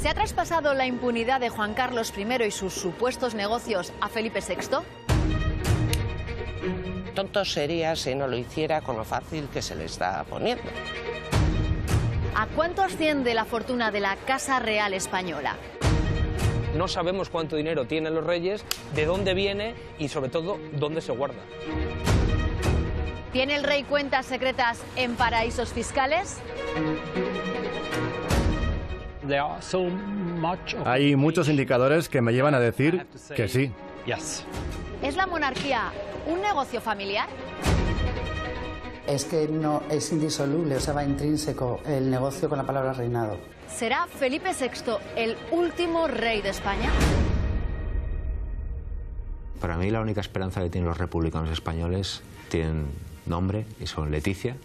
¿Se ha traspasado la impunidad de Juan Carlos I y sus supuestos negocios a Felipe VI? Tonto sería si no lo hiciera con lo fácil que se le está poniendo. ¿A cuánto asciende la fortuna de la Casa Real Española? No sabemos cuánto dinero tienen los reyes, de dónde viene y, sobre todo, dónde se guarda. ¿Tiene el rey cuentas secretas en paraísos fiscales? Hay muchos indicadores que me llevan a decir que sí. ¿Es la monarquía un negocio familiar? Es que no es indisoluble, o sea, va intrínseco el negocio con la palabra reinado. ¿Será Felipe VI el último rey de España? Para mí la única esperanza que tienen los republicanos españoles tienen nombre y son Leticia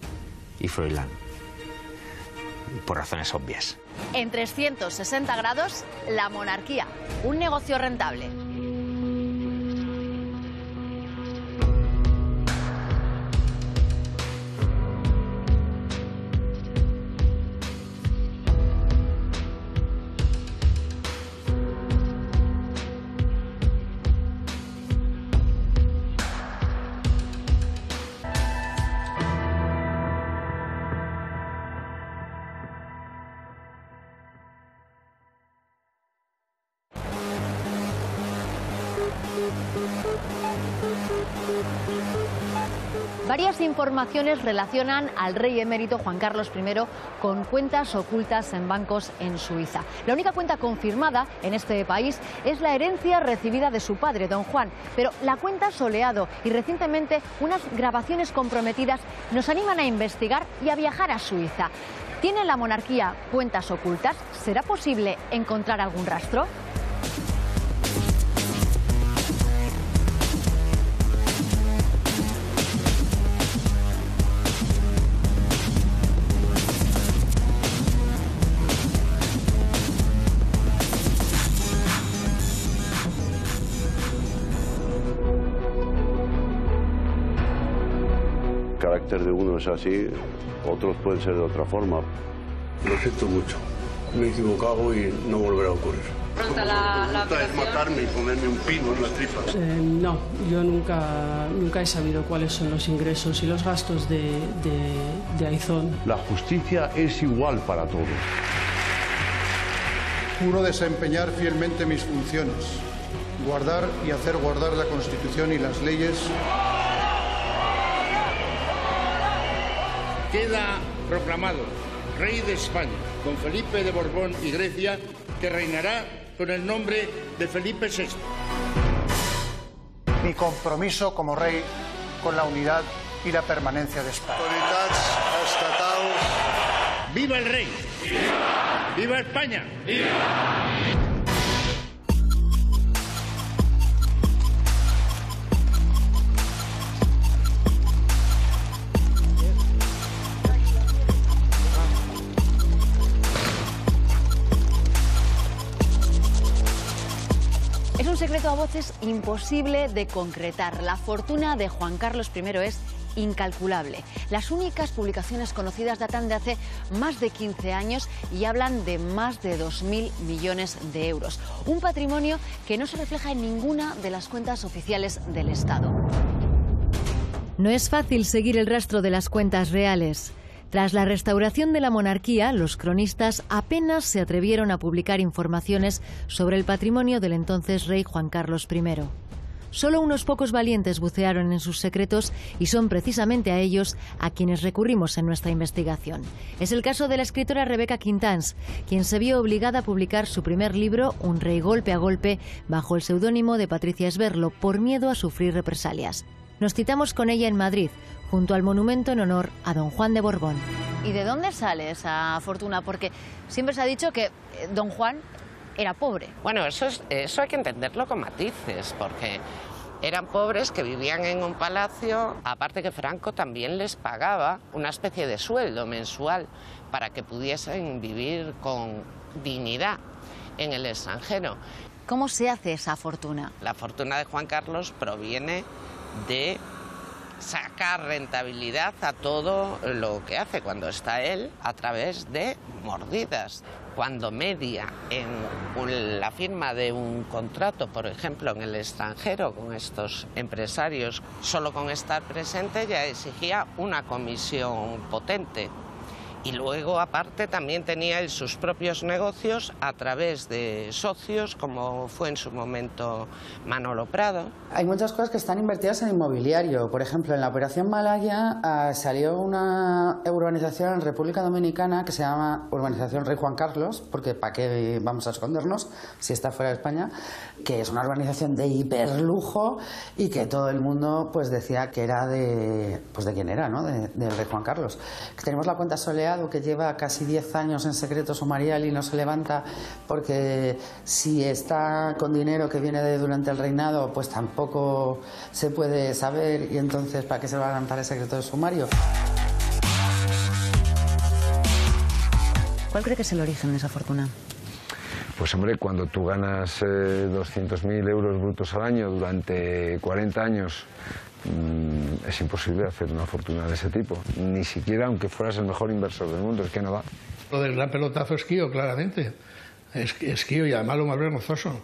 y Froilán. Por razones obvias. En 360 grados, la monarquía, un negocio rentable. Varias informaciones relacionan al rey emérito Juan Carlos I con cuentas ocultas en bancos en Suiza. La única cuenta confirmada en este país es la herencia recibida de su padre, don Juan. Pero la cuenta Soleado y recientemente unas grabaciones comprometidas nos animan a investigar y a viajar a Suiza. ¿Tiene la monarquía cuentas ocultas? ¿Será posible encontrar algún rastro? El carácter de uno es así, otros pueden ser de otra forma. Lo siento mucho, me he equivocado y no volverá a ocurrir. La es matarme y ponerme un pino en la tripa. No, yo nunca he sabido cuáles son los ingresos y los gastos de Aizón. La justicia es igual para todos. Juro desempeñar fielmente mis funciones, guardar y hacer guardar la Constitución y las leyes. Queda proclamado rey de España, con Felipe de Borbón y Grecia, que reinará con el nombre de Felipe VI. Mi compromiso como rey con la unidad y la permanencia de España. ¡Viva el rey! ¡Viva! ¡Viva España! ¡Viva! Es un secreto a voces imposible de concretar. La fortuna de Juan Carlos I es incalculable. Las únicas publicaciones conocidas datan de hace más de 15 años y hablan de más de 2.000 millones de euros. Un patrimonio que no se refleja en ninguna de las cuentas oficiales del Estado. No es fácil seguir el rastro de las cuentas reales. Tras la restauración de la monarquía, los cronistas apenas se atrevieron a publicar informaciones sobre el patrimonio del entonces rey Juan Carlos I. Solo unos pocos valientes bucearon en sus secretos y son precisamente a ellos a quienes recurrimos en nuestra investigación. Es el caso de la escritora Rebeca Quintans, quien se vio obligada a publicar su primer libro, Un rey golpe a golpe, bajo el seudónimo de Patricia Esberlo, por miedo a sufrir represalias. Nos citamos con ella en Madrid, junto al monumento en honor a don Juan de Borbón. ¿Y de dónde sale esa fortuna? Porque siempre se ha dicho que don Juan era pobre. Bueno, eso hay que entenderlo con matices, porque eran pobres que vivían en un palacio, aparte que Franco también les pagaba una especie de sueldo mensual para que pudiesen vivir con dignidad en el extranjero. ¿Cómo se hace esa fortuna? La fortuna de Juan Carlos proviene de sacar rentabilidad a todo lo que hace cuando está él a través de mordidas. Cuando media en la firma de un contrato, por ejemplo, en el extranjero con estos empresarios, solo con estar presente ya exigía una comisión potente. Y luego, aparte, también tenía él sus propios negocios a través de socios, como fue en su momento Manolo Prado. Hay muchas cosas que están invertidas en inmobiliario. Por ejemplo, en la Operación Malaya salió una urbanización en República Dominicana que se llama Urbanización Rey Juan Carlos, porque ¿para qué vamos a escondernos si está fuera de España? Que es una urbanización de hiperlujo y que todo el mundo pues decía que era de quién era, ¿no? Del Rey Juan Carlos. Que tenemos la cuenta Soleado, que lleva casi 10 años en secreto sumarial y no se levanta porque si está con dinero que viene de durante el reinado, pues tampoco se puede saber, y entonces ¿para qué se va a levantar el secreto de sumario? ¿Cuál cree que es el origen de esa fortuna? Pues hombre, cuando tú ganas 200.000 euros brutos al año durante 40 años, es imposible hacer una fortuna de ese tipo. Ni siquiera aunque fueras el mejor inversor del mundo, es que no da. Lo del gran pelotazo es Kío, claramente. Es Kío, y además lo más vergonzoso.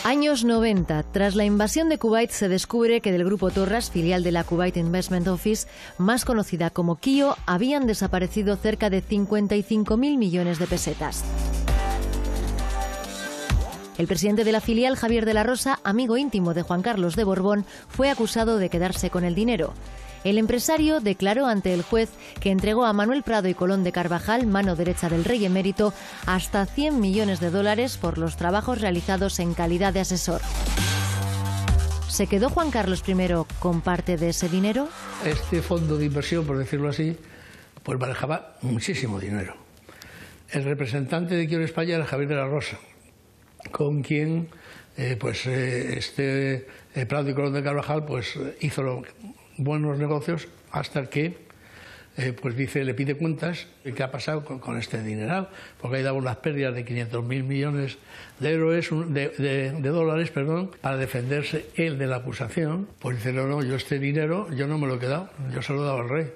Años 90. Tras la invasión de Kuwait se descubre que del grupo Torras, filial de la Kuwait Investment Office, más conocida como Kío, habían desaparecido cerca de 55.000 millones de pesetas. El presidente de la filial, Javier de la Rosa, amigo íntimo de Juan Carlos de Borbón, fue acusado de quedarse con el dinero. El empresario declaró ante el juez que entregó a Manuel Prado y Colón de Carvajal, mano derecha del rey emérito, hasta 100 millones de dólares por los trabajos realizados en calidad de asesor. ¿Se quedó Juan Carlos I con parte de ese dinero? Este fondo de inversión, por decirlo así, pues manejaba muchísimo dinero. El representante de Kío en España era Javier de la Rosa, con quien Prado y Colón de Carvajal pues hizo buenos negocios hasta que le pide cuentas de qué ha pasado con este dineral, porque ahí daba unas pérdidas de 500.000 millones de dólares, para defenderse él de la acusación. Pues dice, no, yo este dinero yo no me lo he quedado, yo se lo he dado al rey.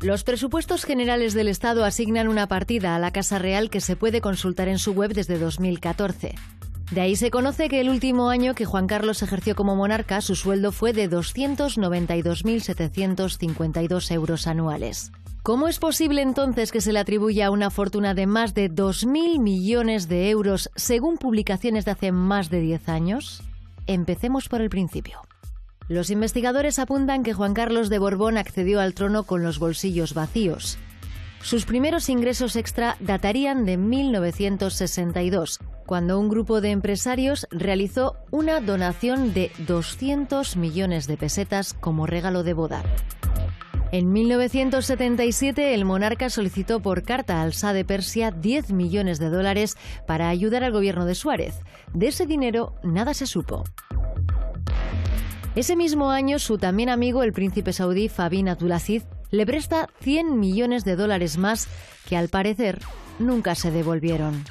Los presupuestos generales del Estado asignan una partida a la Casa Real que se puede consultar en su web desde 2014. De ahí se conoce que el último año que Juan Carlos ejerció como monarca, su sueldo fue de 292.752 euros anuales. ¿Cómo es posible entonces que se le atribuya una fortuna de más de 2.000 millones de euros según publicaciones de hace más de 10 años? Empecemos por el principio. Los investigadores apuntan que Juan Carlos de Borbón accedió al trono con los bolsillos vacíos. Sus primeros ingresos extra datarían de 1962, cuando un grupo de empresarios realizó una donación de 200 millones de pesetas como regalo de boda. En 1977, el monarca solicitó por carta al Shah de Persia 10 millones de dólares para ayudar al gobierno de Suárez. De ese dinero nada se supo. Ese mismo año, su también amigo, el príncipe saudí Fahd Abdulaziz, le presta 100 millones de dólares más que, al parecer, nunca se devolvieron.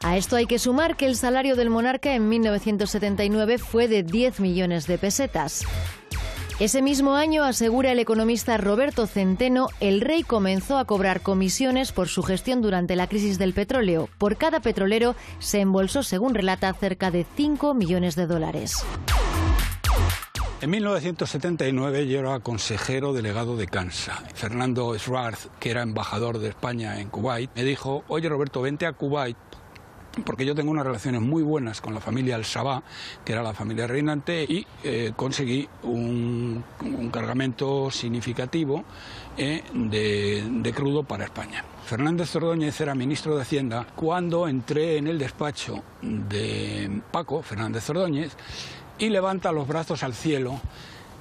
A esto hay que sumar que el salario del monarca en 1979 fue de 10 millones de pesetas. Ese mismo año, asegura el economista Roberto Centeno, el rey comenzó a cobrar comisiones por su gestión durante la crisis del petróleo. Por cada petrolero se embolsó, según relata, cerca de 5 millones de dólares. En 1979 yo era consejero delegado de Kansa. Fernando Schwarz, que era embajador de España en Kuwait, me dijo, oye Roberto, vente a Kuwait, porque yo tengo unas relaciones muy buenas con la familia Al-Sabah, que era la familia reinante, y conseguí un cargamento significativo de crudo para España. Fernández Ordóñez era ministro de Hacienda cuando entré en el despacho de Paco Fernández Ordóñez y levanta los brazos al cielo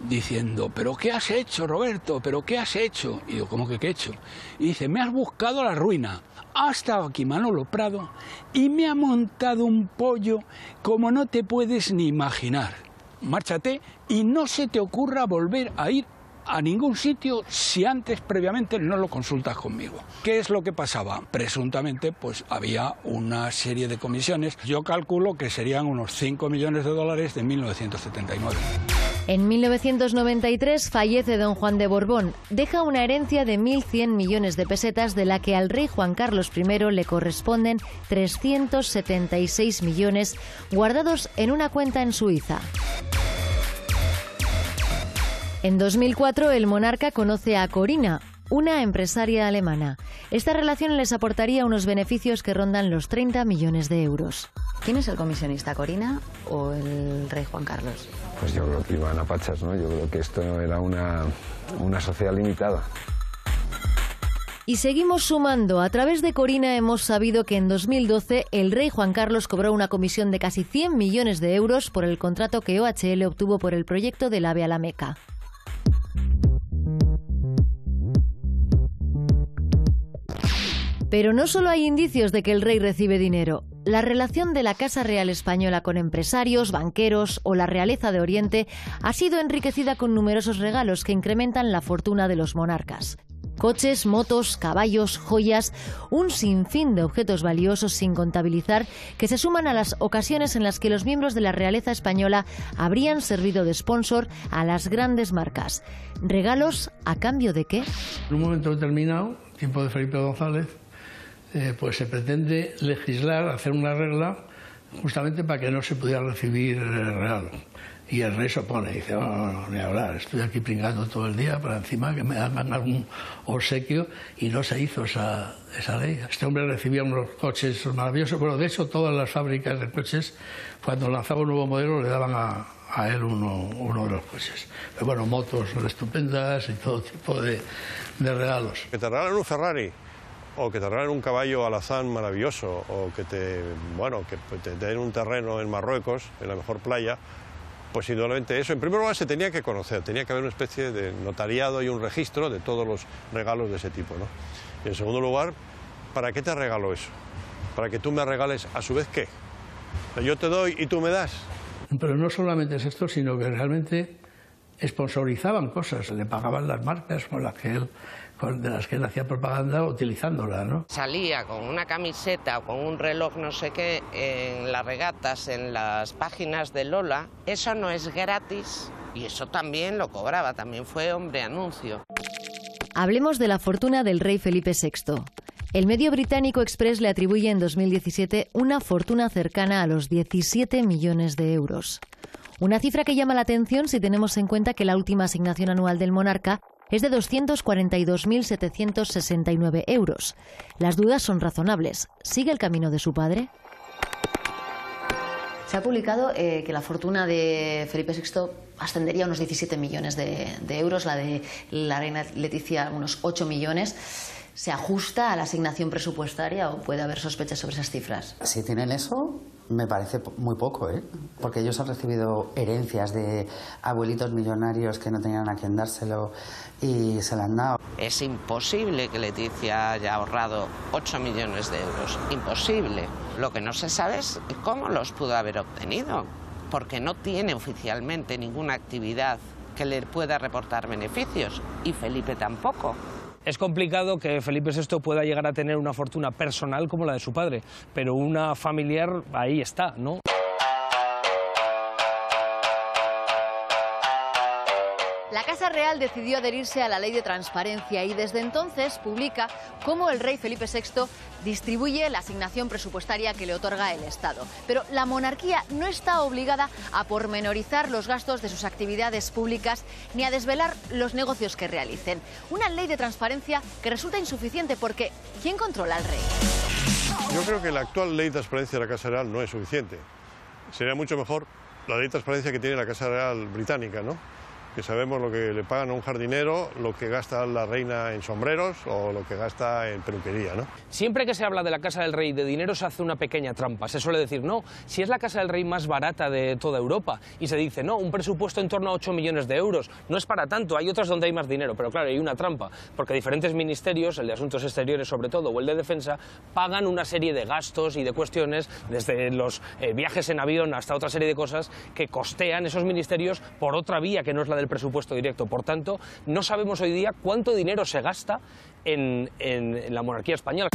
diciendo, ¿pero qué has hecho, Roberto? ¿Pero qué has hecho? Y digo, ¿cómo que qué he hecho? Y dice, me has buscado la ruina. Ha estado aquí Manolo Prado y me ha montado un pollo como no te puedes ni imaginar. Márchate y no se te ocurra volver a ir a ningún sitio si antes, previamente, no lo consultas conmigo. ¿Qué es lo que pasaba? Presuntamente, pues había una serie de comisiones. Yo calculo que serían unos 5 millones de dólares de 1979. En 1993 fallece don Juan de Borbón. Deja una herencia de 1.100 millones de pesetas, de la que al rey Juan Carlos I le corresponden 376 millones guardados en una cuenta en Suiza. En 2004 el monarca conoce a Corina, una empresaria alemana. Esta relación les aportaría unos beneficios que rondan los 30 millones de euros. ¿Quién es el comisionista, Corina o el rey Juan Carlos? Pues yo creo que iban a pachas, ¿no? Yo creo que esto era una sociedad limitada. Y seguimos sumando. A través de Corina hemos sabido que en 2012 el rey Juan Carlos cobró una comisión de casi 100 millones de euros por el contrato que OHL obtuvo por el proyecto del AVE a la Meca. Pero no solo hay indicios de que el rey recibe dinero. La relación de la Casa Real Española con empresarios, banqueros o la realeza de Oriente ha sido enriquecida con numerosos regalos que incrementan la fortuna de los monarcas. Coches, motos, caballos, joyas, un sinfín de objetos valiosos sin contabilizar, que se suman a las ocasiones en las que los miembros de la realeza española habrían servido de sponsor a las grandes marcas. ¿Regalos a cambio de qué? En un momento determinado, tiempo de Felipe González, pues se pretende legislar, hacer una regla justamente para que no se pudiera recibir el regalo. Y el rey se opone, dice, no, ni hablar, estoy aquí pringando todo el día para encima que me hagan algún obsequio, y no se hizo esa ley. Este hombre recibía unos coches maravillosos, pero de hecho todas las fábricas de coches, cuando lanzaba un nuevo modelo, le daban a él uno de los coches. Pero bueno, motos estupendas y todo tipo de regalos. Que te regalen un Ferrari, o que te regalen un caballo alazán maravilloso, o que te den un terreno en Marruecos, en la mejor playa, pues indudablemente eso. En primer lugar se tenía que conocer, tenía que haber una especie de notariado y un registro de todos los regalos de ese tipo, ¿no? Y en segundo lugar, ¿para qué te regalo eso? ¿Para que tú me regales a su vez qué? Yo te doy y tú me das. Pero no solamente es esto, sino que realmente sponsorizaban cosas, le pagaban las marcas de las que él hacía propaganda utilizándola, ¿no? Salía con una camiseta o con un reloj no sé qué en las regatas, en las páginas de Lola. Eso no es gratis y eso también lo cobraba, también fue hombre anuncio. Hablemos de la fortuna del rey Felipe VI. El medio británico Express le atribuye en 2017 una fortuna cercana a los 17 millones de euros. Una cifra que llama la atención si tenemos en cuenta que la última asignación anual del monarca es de 242.769 euros. Las dudas son razonables. ¿Sigue el camino de su padre? Se ha publicado que la fortuna de Felipe VI ascendería a unos 17 millones de euros, la de la reina Leticia unos 8 millones. ¿Se ajusta a la asignación presupuestaria o puede haber sospechas sobre esas cifras? Si tienen eso, me parece muy poco, ¿eh? Porque ellos han recibido herencias de abuelitos millonarios que no tenían a quien dárselo y se la han dado. Es imposible que Leticia haya ahorrado 8 millones de euros. Imposible. Lo que no se sabe es cómo los pudo haber obtenido, porque no tiene oficialmente ninguna actividad que le pueda reportar beneficios, y Felipe tampoco. Es complicado que Felipe VI pueda llegar a tener una fortuna personal como la de su padre, pero una familiar ahí está, ¿no? La Casa Real decidió adherirse a la Ley de Transparencia y desde entonces publica cómo el rey Felipe VI distribuye la asignación presupuestaria que le otorga el Estado. Pero la monarquía no está obligada a pormenorizar los gastos de sus actividades públicas ni a desvelar los negocios que realicen. Una ley de transparencia que resulta insuficiente porque ¿quién controla al rey? Yo creo que la actual ley de transparencia de la Casa Real no es suficiente. Sería mucho mejor la ley de transparencia que tiene la Casa Real británica, ¿no? Que sabemos lo que le pagan a un jardinero, lo que gasta la reina en sombreros o lo que gasta en peluquería, ¿no? Siempre que se habla de la Casa del Rey de dinero se hace una pequeña trampa. Se suele decir, no, si es la Casa del Rey más barata de toda Europa. Y se dice, no, un presupuesto en torno a 8 millones de euros. No es para tanto, hay otras donde hay más dinero. Pero claro, hay una trampa, porque diferentes ministerios, el de Asuntos Exteriores sobre todo, o el de Defensa, pagan una serie de gastos y de cuestiones, desde los viajes en avión hasta otra serie de cosas, que costean esos ministerios por otra vía que no es la del el presupuesto directo. Por tanto, no sabemos hoy día cuánto dinero se gasta en la monarquía española.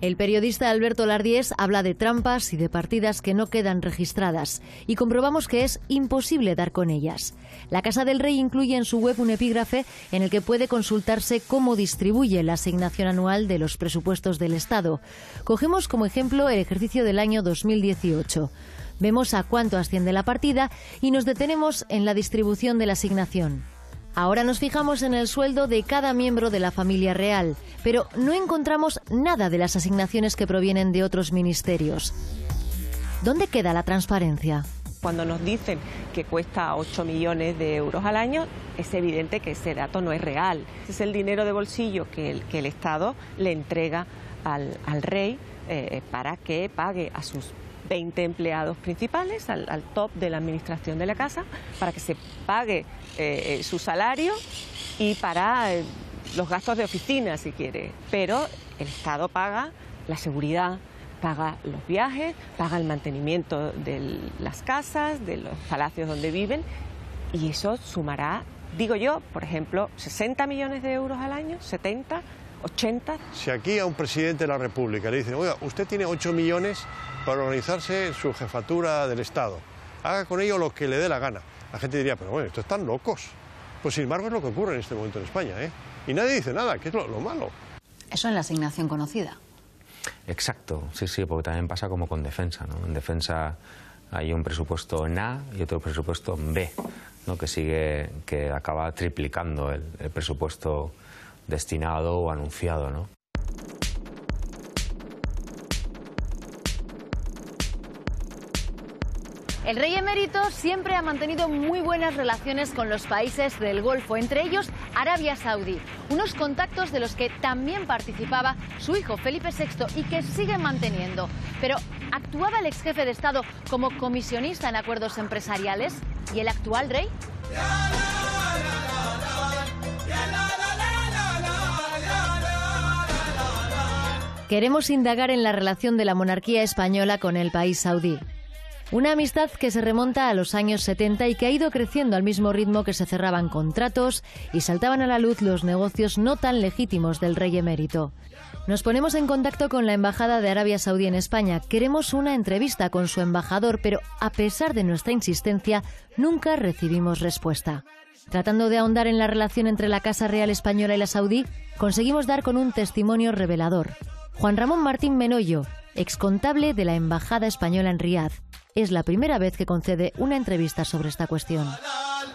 El periodista Alberto Lardiés habla de trampas y de partidas que no quedan registradas, y comprobamos que es imposible dar con ellas. La Casa del Rey incluye en su web un epígrafe en el que puede consultarse cómo distribuye la asignación anual de los presupuestos del Estado. Cogemos como ejemplo el ejercicio del año 2018. Vemos a cuánto asciende la partida y nos detenemos en la distribución de la asignación. Ahora nos fijamos en el sueldo de cada miembro de la familia real, pero no encontramos nada de las asignaciones que provienen de otros ministerios. ¿Dónde queda la transparencia? Cuando nos dicen que cuesta 8 millones de euros al año, es evidente que ese dato no es real. Ese es el dinero de bolsillo que el Estado le entrega al rey para que pague a sus 20 empleados principales, al top de la administración de la casa, para que se pague su salario y para los gastos de oficina, si quiere. Pero el Estado paga la seguridad, paga los viajes, paga el mantenimiento de las casas, de los palacios donde viven, y eso sumará, digo yo, por ejemplo, 60 millones de euros al año, 70, 80. Si aquí a un presidente de la República le dicen, oiga, usted tiene 8 millones para organizarse su jefatura del Estado, haga con ello lo que le dé la gana, la gente diría, pero bueno, estos están locos. Pues sin embargo es lo que ocurre en este momento en España, ¿eh? Y nadie dice nada, que es lo malo. Eso en la asignación conocida. Exacto, sí, porque también pasa como con defensa, ¿no? En defensa hay un presupuesto en A y otro presupuesto en B, ¿no? Que acaba triplicando el presupuesto destinado o anunciado, ¿no? El rey emérito siempre ha mantenido muy buenas relaciones con los países del Golfo, entre ellos Arabia Saudí. Unos contactos de los que también participaba su hijo Felipe VI y que sigue manteniendo. Pero, ¿actuaba el ex jefe de Estado como comisionista en acuerdos empresariales? ¿Y el actual rey? Queremos indagar en la relación de la monarquía española con el país saudí. Una amistad que se remonta a los años 70 y que ha ido creciendo al mismo ritmo que se cerraban contratos y saltaban a la luz los negocios no tan legítimos del rey emérito. Nos ponemos en contacto con la Embajada de Arabia Saudí en España. Queremos una entrevista con su embajador, pero a pesar de nuestra insistencia, nunca recibimos respuesta. Tratando de ahondar en la relación entre la Casa Real Española y la saudí, conseguimos dar con un testimonio revelador. Juan Ramón Martín Menoyo, excontable de la Embajada Española en Riad. Es la primera vez que concede una entrevista sobre esta cuestión.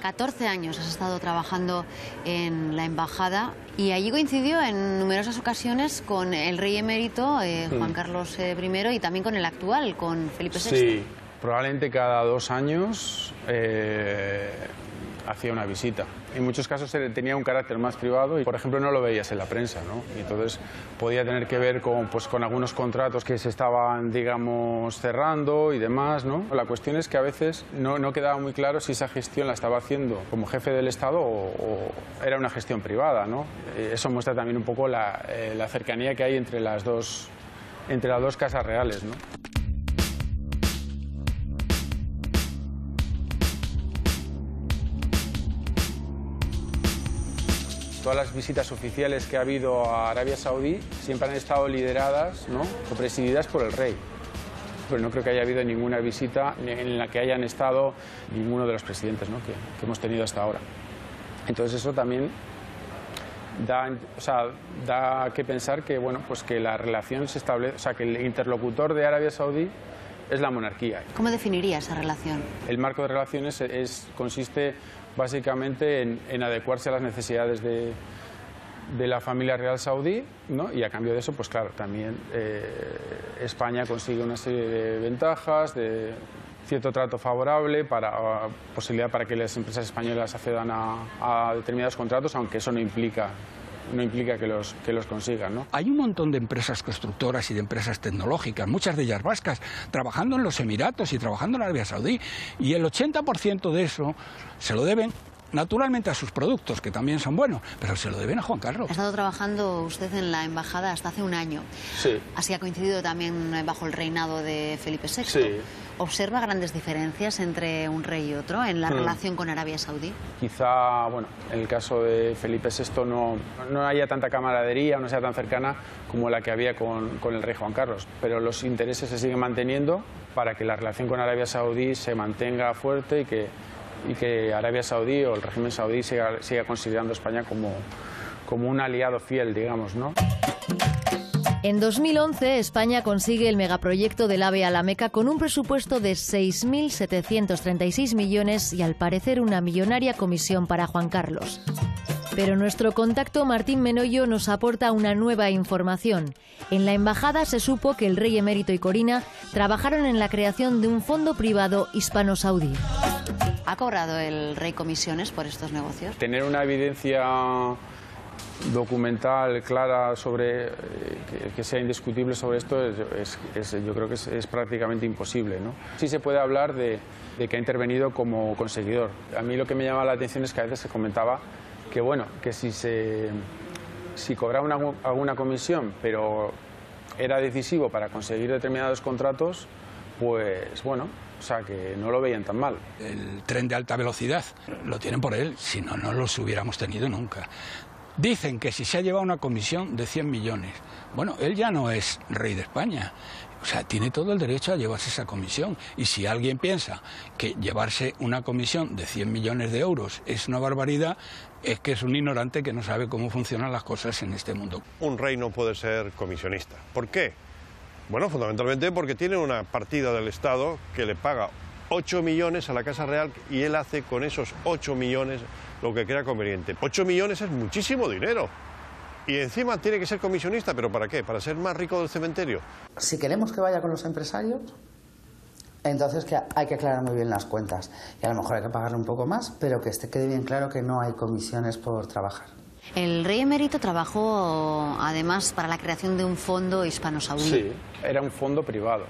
14 años has estado trabajando en la embajada y allí coincidió en numerosas ocasiones con el rey emérito Juan Carlos I y también con el actual, con Felipe VI. Sí, probablemente cada 2 años hacía una visita. En muchos casos tenía un carácter más privado y, por ejemplo, no lo veías en la prensa, ¿no? Y entonces podía tener que ver con algunos contratos que se estaban, digamos, cerrando y demás, ¿no? La cuestión es que a veces no quedaba muy claro si esa gestión la estaba haciendo como jefe del Estado o era una gestión privada, ¿no? Eso muestra también un poco la cercanía que hay entre las dos casas reales, ¿no? Todas las visitas oficiales que ha habido a Arabia Saudí siempre han estado lideradas, ¿no?, o presididas por el rey. Pero no creo que haya habido ninguna visita en la que hayan estado ninguno de los presidentes, ¿no?, que hemos tenido hasta ahora. Entonces eso también da que pensar que, bueno, pues que la relación se establece, o sea, que el interlocutor de Arabia Saudí es la monarquía. ¿Cómo definiría esa relación? El marco de relaciones consiste básicamente en adecuarse a las necesidades de la familia real saudí, ¿no? Y a cambio de eso, pues claro, también España consigue una serie de ventajas, de cierto trato favorable, posibilidad para que las empresas españolas accedan a determinados contratos, aunque eso no implica que los consigan, ¿no? Hay un montón de empresas constructoras y de empresas tecnológicas, muchas de ellas vascas, trabajando en los Emiratos y trabajando en Arabia Saudí, y el 80% de eso se lo deben naturalmente a sus productos, que también son buenos, pero se lo deben a Juan Carlos. Ha estado trabajando usted en la embajada hasta hace un año. Sí. Así ha coincidido también bajo el reinado de Felipe VI. Sí. ¿Observa grandes diferencias entre un rey y otro en la relación con Arabia Saudí? Quizá, bueno, en el caso de Felipe VI no haya tanta camaradería, no sea tan cercana como la que había con el rey Juan Carlos, pero los intereses se siguen manteniendo para que la relación con Arabia Saudí se mantenga fuerte y que Arabia Saudí o el régimen saudí siga considerando a España como un aliado fiel, digamos, ¿no? En 2011, España consigue el megaproyecto del AVE a la Meca con un presupuesto de 6.736 millones y, al parecer, una millonaria comisión para Juan Carlos. Pero nuestro contacto Martín Menoyo nos aporta una nueva información. En la embajada se supo que el rey emérito y Corina trabajaron en la creación de un fondo privado hispano-saudí. ¿Ha cobrado el rey comisiones por estos negocios? Tener una evidencia documental clara sobre que sea indiscutible sobre esto yo creo que es prácticamente imposible, ¿no? Sí se puede hablar de que ha intervenido como conseguidor. A mí lo que me llama la atención es que a veces se comentaba que bueno, que si cobraba alguna comisión pero era decisivo para conseguir determinados contratos, pues bueno, o sea, que no lo veían tan mal. El tren de alta velocidad lo tienen por él, si no, no los hubiéramos tenido nunca. Dicen que si se ha llevado una comisión de 100 millones, bueno, él ya no es rey de España, o sea, tiene todo el derecho a llevarse esa comisión. Y si alguien piensa que llevarse una comisión de 100 millones de euros es una barbaridad, es que es un ignorante que no sabe cómo funcionan las cosas en este mundo. Un rey no puede ser comisionista. ¿Por qué? Bueno, fundamentalmente porque tiene una partida del Estado que le paga 8 millones a la Casa Real y él hace con esos 8 millones lo que crea conveniente. 8 millones es muchísimo dinero. Y encima tiene que ser comisionista, ¿pero para qué? ¿Para ser más rico del cementerio? Si queremos que vaya con los empresarios, entonces hay que aclarar muy bien las cuentas. Y a lo mejor hay que pagarle un poco más, pero que quede bien claro que no hay comisiones por trabajar. El rey emérito trabajó además para la creación de un fondo hispano-saudí. Sí, era un fondo privado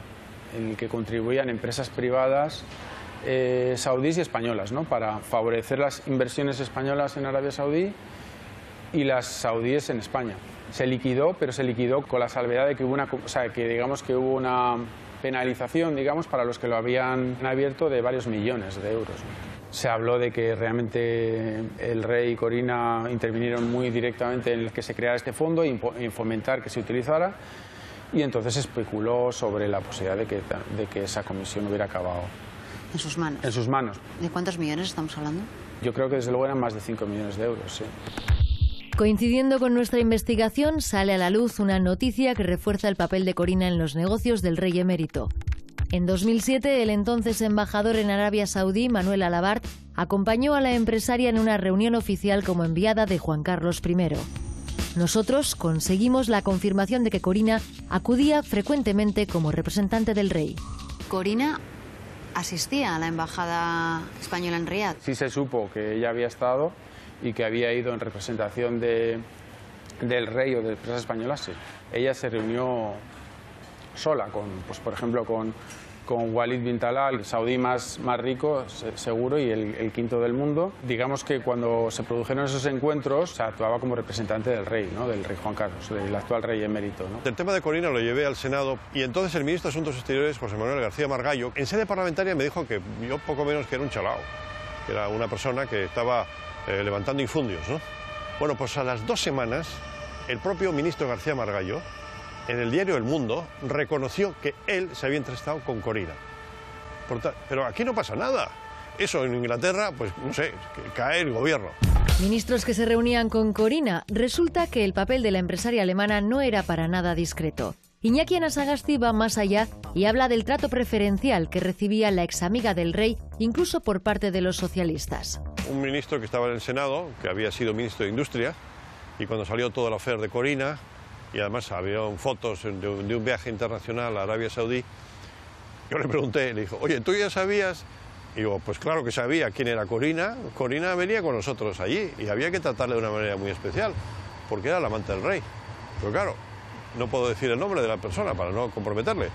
en el que contribuían empresas privadas saudíes y españolas, ¿no? Para favorecer las inversiones españolas en Arabia Saudí y las saudíes en España. Se liquidó, pero se liquidó con la salvedad de que hubo una penalización, digamos, para los que lo habían abierto de varios millones de euros, ¿no? Se habló de que realmente el rey y Corina intervinieron muy directamente en el que se creara este fondo y en fomentar que se utilizara, y entonces se especuló sobre la posibilidad de que esa comisión hubiera acabado en sus manos. En sus manos. ¿De cuántos millones estamos hablando? Yo creo que desde luego eran más de 5 millones de euros, sí. Coincidiendo con nuestra investigación, sale a la luz una noticia que refuerza el papel de Corina en los negocios del rey emérito. En 2007, el entonces embajador en Arabia Saudí, Manuel Alabart, acompañó a la empresaria en una reunión oficial como enviada de Juan Carlos I. Nosotros conseguimos la confirmación de que Corina acudía frecuentemente como representante del rey. Corina asistía a la embajada española en Riad. Sí se supo que ella había estado y que había ido en representación del rey o de empresas españolas, sí. Ella se reunió sola, por ejemplo, con Walid bin Talal, el saudí más rico, seguro, y el quinto del mundo. Digamos que cuando se produjeron esos encuentros, se actuaba como representante del rey, ¿no? Del rey Juan Carlos, del actual rey emérito, ¿no? El tema de Corina lo llevé al Senado y entonces el ministro de Asuntos Exteriores, José Manuel García Margallo, en sede parlamentaria me dijo que yo poco menos que era un chalao, que era una persona que estaba levantando infundios, ¿no? Bueno, pues a las 2 semanas, el propio ministro García Margallo, en el diario El Mundo, reconoció que él se había entrevistado con Corina. Pero aquí no pasa nada. Eso en Inglaterra, pues no sé, que cae el gobierno. Ministros que se reunían con Corina. Resulta que el papel de la empresaria alemana no era para nada discreto. Iñaki Anasagasti va más allá y habla del trato preferencial que recibía la examiga del rey, incluso por parte de los socialistas. Un ministro que estaba en el Senado, que había sido ministro de Industria, y cuando salió toda la affair de Corina, y además había fotos de un viaje internacional a Arabia Saudí, yo le pregunté, le dijo, oye, ¿tú ya sabías? Y digo, pues claro que sabía quién era Corina. Corina venía con nosotros allí y había que tratarle de una manera muy especial, porque era la amante del rey. Pero claro, no puedo decir el nombre de la persona para no comprometerle,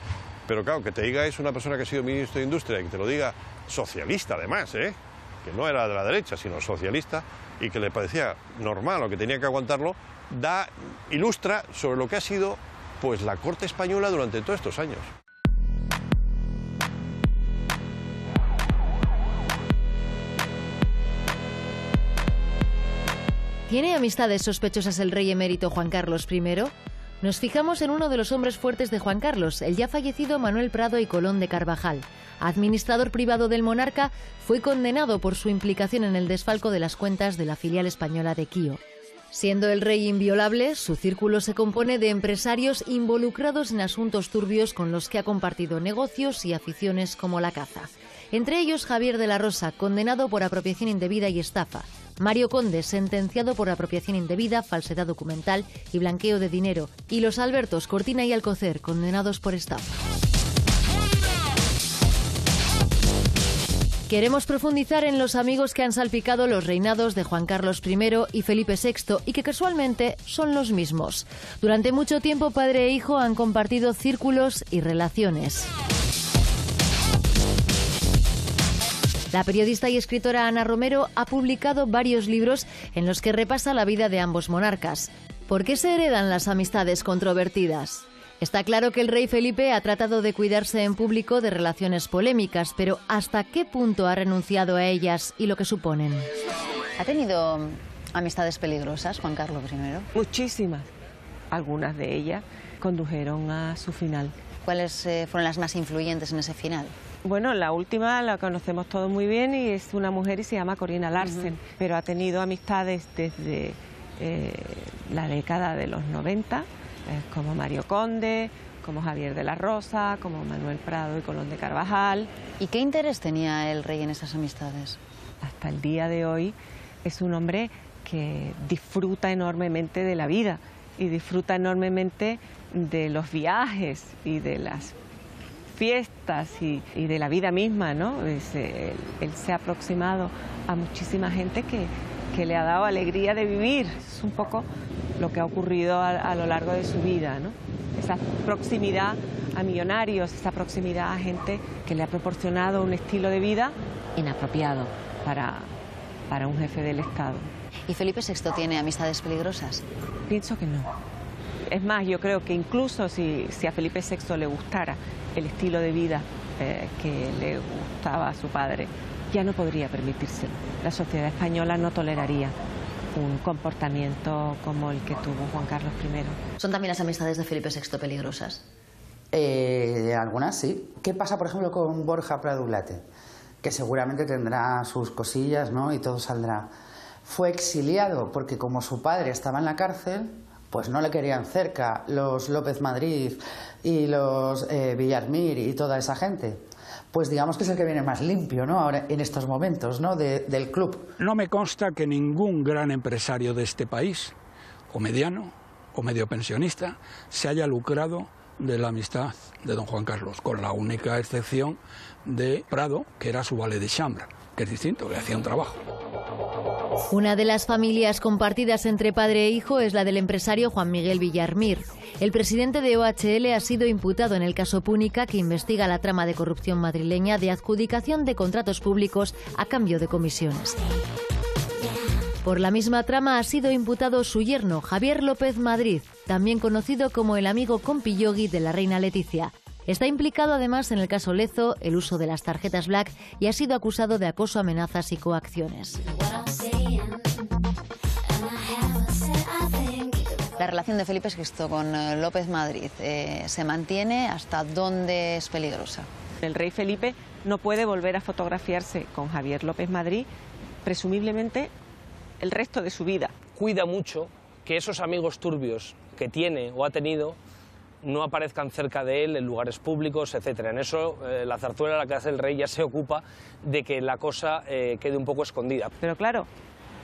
pero claro, que te diga es una persona que ha sido ministro de Industria y que te lo diga socialista además, que no era de la derecha, sino socialista, y que le parecía normal o que tenía que aguantarlo, ilustra sobre lo que ha sido pues la corte española durante todos estos años. ¿Tiene amistades sospechosas el rey emérito Juan Carlos I? Nos fijamos en uno de los hombres fuertes de Juan Carlos, el ya fallecido Manuel Prado y Colón de Carvajal. Administrador privado del monarca, fue condenado por su implicación en el desfalco de las cuentas de la filial española de Kio. Siendo el rey inviolable, su círculo se compone de empresarios involucrados en asuntos turbios con los que ha compartido negocios y aficiones como la caza. Entre ellos Javier de la Rosa, condenado por apropiación indebida y estafa. Mario Conde, sentenciado por apropiación indebida, falsedad documental y blanqueo de dinero. Y los Albertos Cortina y Alcocer, condenados por estafa. Queremos profundizar en los amigos que han salpicado los reinados de Juan Carlos I y Felipe VI y que casualmente son los mismos. Durante mucho tiempo padre e hijo han compartido círculos y relaciones. La periodista y escritora Ana Romero ha publicado varios libros en los que repasa la vida de ambos monarcas. ¿Por qué se heredan las amistades controvertidas? Está claro que el rey Felipe ha tratado de cuidarse en público de relaciones polémicas, pero ¿hasta qué punto ha renunciado a ellas y lo que suponen? ¿Ha tenido amistades peligrosas Juan Carlos I? Muchísimas. Algunas de ellas condujeron a su final. ¿Cuáles fueron las más influyentes en ese final? Bueno, la última la conocemos todos muy bien y es una mujer y se llama Corina Larsen, pero ha tenido amistades desde la década de los 90, como Mario Conde, como Javier de la Rosa, como Manuel Prado y Colón de Carvajal. ¿Y qué interés tenía el rey en esas amistades? Hasta el día de hoy es un hombre que disfruta enormemente de la vida y disfruta enormemente de los viajes y de las fiestas y de la vida misma, ¿no? Él se ha aproximado a muchísima gente que le ha dado alegría de vivir. Es un poco lo que ha ocurrido a lo largo de su vida, ¿no? Esa proximidad a millonarios, esa proximidad a gente que le ha proporcionado un estilo de vida inapropiado para un jefe del Estado. ¿Y Felipe VI tiene amistades peligrosas? Pienso que no. Es más, yo creo que incluso si a Felipe VI le gustara el estilo de vida que le gustaba a su padre, ya no podría permitírselo. La sociedad española no toleraría un comportamiento como el que tuvo Juan Carlos I. ¿Son también las amistades de Felipe VI peligrosas? Algunas sí. ¿Qué pasa, por ejemplo, con Borja Prado Ulate? Que seguramente tendrá sus cosillas, ¿no? Y todo saldrá. Fue exiliado porque como su padre estaba en la cárcel, pues no le querían cerca los López Madrid y los Villarmir y toda esa gente. Pues digamos que es el que viene más limpio, ¿no? Ahora, en estos momentos, ¿no? Del club. No me consta que ningún gran empresario de este país, o mediano, o medio pensionista, se haya lucrado de la amistad de don Juan Carlos, con la única excepción de Prado, que era su valet de chambre, que es distinto, le hacía un trabajo. Una de las familias compartidas entre padre e hijo es la del empresario Juan Miguel Villarmir. El presidente de OHL ha sido imputado en el caso Púnica, que investiga la trama de corrupción madrileña de adjudicación de contratos públicos a cambio de comisiones. Por la misma trama ha sido imputado su yerno, Javier López Madrid, también conocido como el amigo compillogui de la reina Leticia. Está implicado además en el caso Lezo, el uso de las tarjetas Black, y ha sido acusado de acoso, amenazas y coacciones. La relación de Felipe VI con López Madrid se mantiene. ¿Hasta dónde es peligrosa? El rey Felipe no puede volver a fotografiarse con Javier López Madrid, presumiblemente el resto de su vida. Cuida mucho que esos amigos turbios que tiene o ha tenido no aparezcan cerca de él en lugares públicos, etcétera. En eso la zarzuela, la que hace el rey, ya se ocupa de que la cosa quede un poco escondida. Pero claro,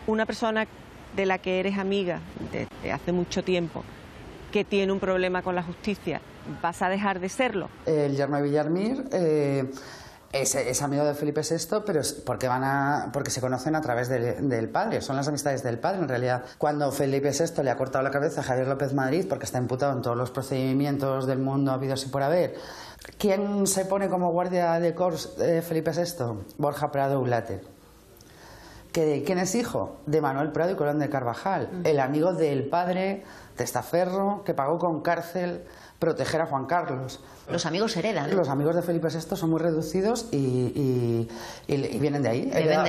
una persona de la que eres amiga desde hace mucho tiempo, que tiene un problema con la justicia, ¿vas a dejar de serlo? El yerno de Villarmir es amigo de Felipe VI, pero es porque se conocen a través del padre, son las amistades del padre en realidad. Cuando Felipe VI le ha cortado la cabeza a Javier López Madrid, porque está imputado en todos los procedimientos del mundo habidos y por haber, ¿quién se pone como guardia de corps de Felipe VI? Borja Prado Ulate. ¿Quién es hijo? De Manuel Prado y Colón de Carvajal, el amigo del padre testaferro que pagó con cárcel proteger a Juan Carlos. Los amigos heredan. Los amigos de Felipe VI son muy reducidos y vienen de ahí. Beben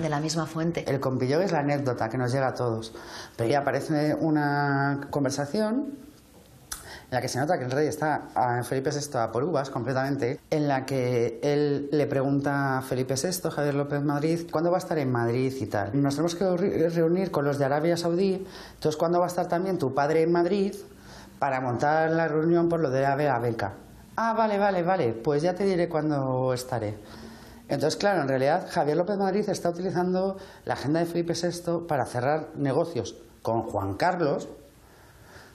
de la misma fuente. El compillo es la anécdota que nos llega a todos. Pero ya aparece una conversación en la que se nota que el rey está a Felipe VI a por uvas completamente, en la que él le pregunta a Felipe VI, Javier López Madrid, ¿cuándo va a estar en Madrid y tal? Nos tenemos que reunir con los de Arabia Saudí, entonces ¿cuándo va a estar también tu padre en Madrid para montar la reunión por lo de la beca? Ah, vale, pues ya te diré cuándo estaré. Entonces, claro, en realidad Javier López Madrid está utilizando la agenda de Felipe VI para cerrar negocios con Juan Carlos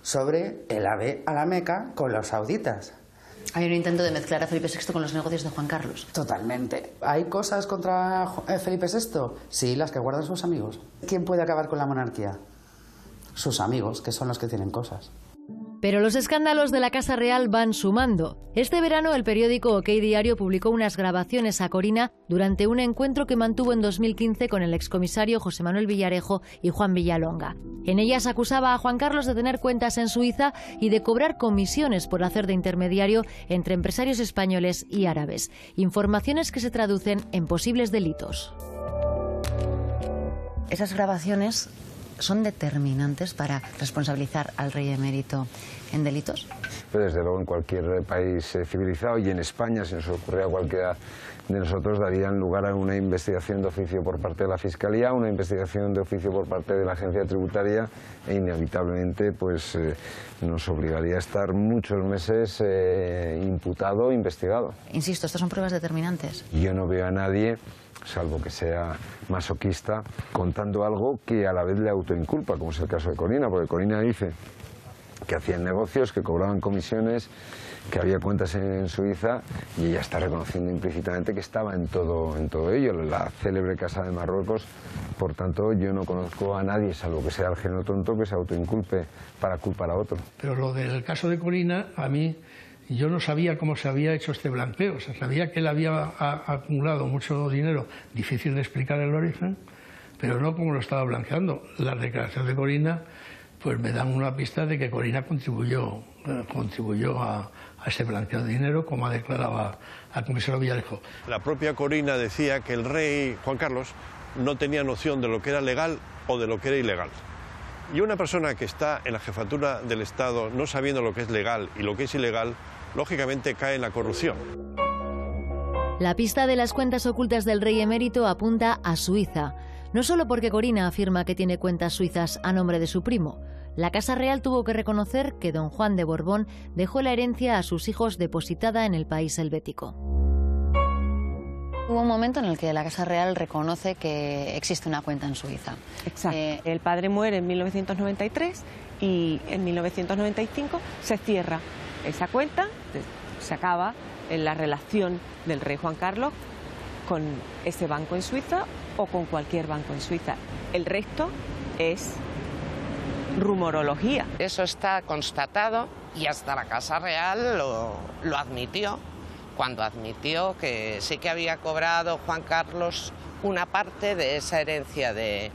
sobre el AVE a la Meca con los sauditas. Hay un intento de mezclar a Felipe VI con los negocios de Juan Carlos. Totalmente. ¿Hay cosas contra Felipe VI? Sí, las que guardan sus amigos. ¿Quién puede acabar con la monarquía? Sus amigos, que son los que tienen cosas. Pero los escándalos de la Casa Real van sumando. Este verano el periódico OK Diario publicó unas grabaciones a Corina durante un encuentro que mantuvo en 2015 con el excomisario José Manuel Villarejo y Juan Villalonga. En ellas acusaba a Juan Carlos de tener cuentas en Suiza y de cobrar comisiones por hacer de intermediario entre empresarios españoles y árabes. Informaciones que se traducen en posibles delitos. Esas grabaciones son determinantes para responsabilizar al rey emérito en delitos. Pero desde luego en cualquier país civilizado, y en España, si nos ocurriera a cualquiera de nosotros, darían lugar a una investigación de oficio por parte de la Fiscalía, una investigación de oficio por parte de la Agencia Tributaria e inevitablemente pues nos obligaría a estar muchos meses imputado, investigado. Insisto, estas son pruebas determinantes. Yo no veo a nadie, salvo que sea masoquista, contando algo que a la vez le autoinculpa, como es el caso de Corina, porque Corina dice que hacían negocios, que cobraban comisiones, que había cuentas en Suiza, y ella está reconociendo implícitamente que estaba en todo ello, la célebre Casa de Marruecos. Por tanto, yo no conozco a nadie, salvo que sea el genio tonto, que se autoinculpe para culpar a otro. Pero lo del caso de Corina, a mí, yo no sabía cómo se había hecho este blanqueo. O sea, sabía que él había acumulado mucho dinero, difícil de explicar el origen, pero no cómo lo estaba blanqueando. Las declaraciones de Corina pues me dan una pista de que Corina contribuyó a ese blanqueo de dinero, como ha declarado al comisario Villarejo. La propia Corina decía que el rey Juan Carlos no tenía noción de lo que era legal o de lo que era ilegal. Y una persona que está en la jefatura del Estado no sabiendo lo que es legal y lo que es ilegal, lógicamente cae en la corrupción. La pista de las cuentas ocultas del rey emérito apunta a Suiza. No solo porque Corina afirma que tiene cuentas suizas a nombre de su primo. La Casa Real tuvo que reconocer que don Juan de Borbón dejó la herencia a sus hijos depositada en el país helvético. Hubo un momento en el que la Casa Real reconoce que existe una cuenta en Suiza. Exacto. El padre muere en 1993 y en 1995 se cierra esa cuenta, se acaba la relación del rey Juan Carlos con ese banco en Suiza o con cualquier banco en Suiza. El resto es rumorología. Eso está constatado y hasta la Casa Real lo admitió, cuando admitió que sí que había cobrado Juan Carlos una parte de esa herencia de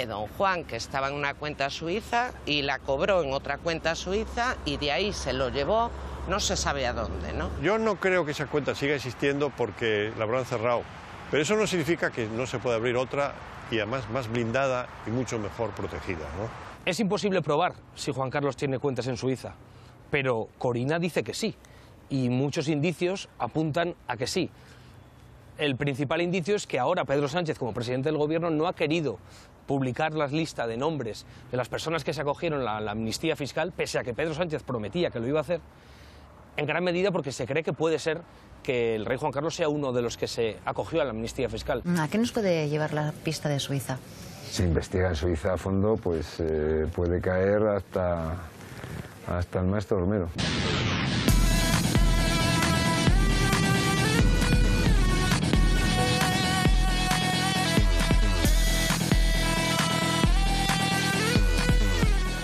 don Juan, que estaba en una cuenta suiza, y la cobró en otra cuenta suiza y de ahí se lo llevó, no se sabe a dónde, ¿no? Yo no creo que esa cuenta siga existiendo porque la habrán cerrado, pero eso no significa que no se pueda abrir otra y además más blindada y mucho mejor protegida, ¿no? Es imposible probar si Juan Carlos tiene cuentas en Suiza, pero Corina dice que sí, y muchos indicios apuntan a que sí. El principal indicio es que ahora Pedro Sánchez, como presidente del gobierno, no ha querido publicar la lista de nombres de las personas que se acogieron a la amnistía fiscal, pese a que Pedro Sánchez prometía que lo iba a hacer, en gran medida porque se cree que puede ser que el rey Juan Carlos sea uno de los que se acogió a la amnistía fiscal. ¿A qué nos puede llevar la pista de Suiza? Si investiga en Suiza a fondo, pues puede caer hasta el maestro Romero.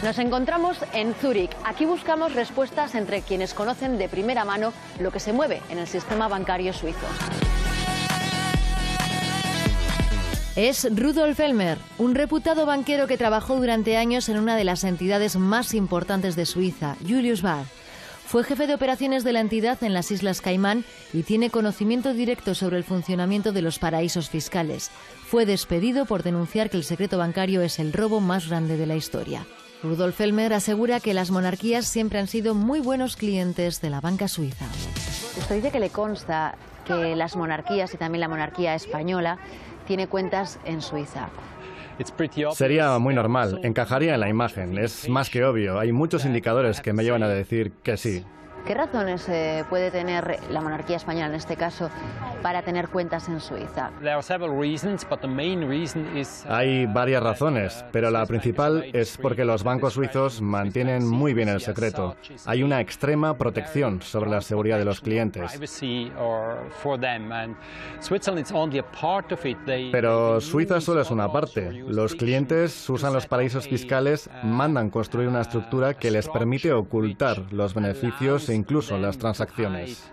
Nos encontramos en Zúrich. Aquí buscamos respuestas entre quienes conocen de primera mano lo que se mueve en el sistema bancario suizo. Es Rudolf Elmer, un reputado banquero que trabajó durante años en una de las entidades más importantes de Suiza, Julius Baer. Fue jefe de operaciones de la entidad en las Islas Caimán y tiene conocimiento directo sobre el funcionamiento de los paraísos fiscales. Fue despedido por denunciar que el secreto bancario es el robo más grande de la historia. Rudolf Elmer asegura que las monarquías siempre han sido muy buenos clientes de la banca suiza. Usted dice que le consta que las monarquías y también la monarquía española tiene cuentas en Suiza. Sería muy normal, encajaría en la imagen, es más que obvio. Hay muchos indicadores que me llevan a decir que sí. ¿Qué razones puede tener la monarquía española, en este caso, para tener cuentas en Suiza? Hay varias razones, pero la principal es porque los bancos suizos mantienen muy bien el secreto. Hay una extrema protección sobre la seguridad de los clientes. Pero Suiza solo es una parte. Los clientes usan los paraísos fiscales, mandan construir una estructura que les permite ocultar los beneficios e incluso las transacciones.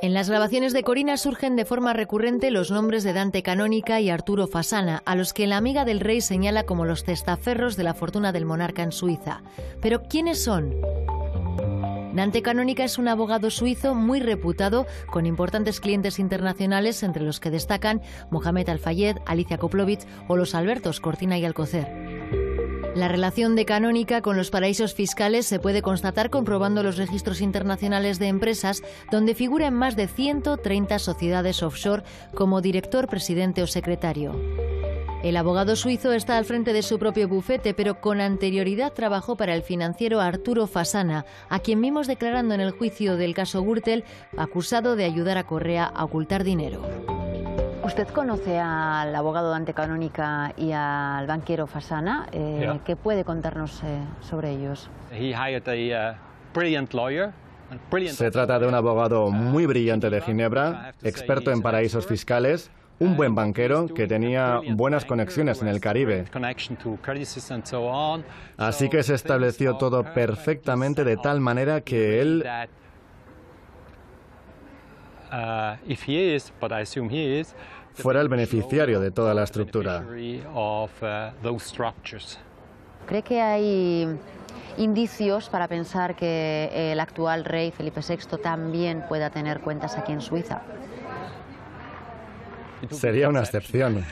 En las grabaciones de Corina surgen de forma recurrente los nombres de Dante Canónica y Arturo Fasana, a los que la amiga del rey señala como los testaferros de la fortuna del monarca en Suiza. Pero ¿quiénes son? Dante Canónica es un abogado suizo muy reputado, con importantes clientes internacionales, entre los que destacan Mohamed Al-Fayed, Alicia Koplovich o los Albertos Cortina y Alcocer. La relación de Canónica con los paraísos fiscales se puede constatar comprobando los registros internacionales de empresas, donde figura en más de 130 sociedades offshore como director, presidente o secretario. El abogado suizo está al frente de su propio bufete, pero con anterioridad trabajó para el financiero Arturo Fasana, a quien vimos declarando en el juicio del caso Gürtel, acusado de ayudar a Correa a ocultar dinero. ¿Usted conoce al abogado Dante Canónica y al banquero Fasana? ¿Qué puede contarnos sobre ellos? Se trata de un abogado muy brillante de Ginebra, experto en paraísos fiscales, un buen banquero que tenía buenas conexiones en el Caribe. Así que se estableció todo perfectamente de tal manera que él... fuera el beneficiario de toda la estructura. ¿Cree que hay indicios para pensar que el actual rey Felipe VI también pueda tener cuentas aquí en Suiza? Sería una excepción.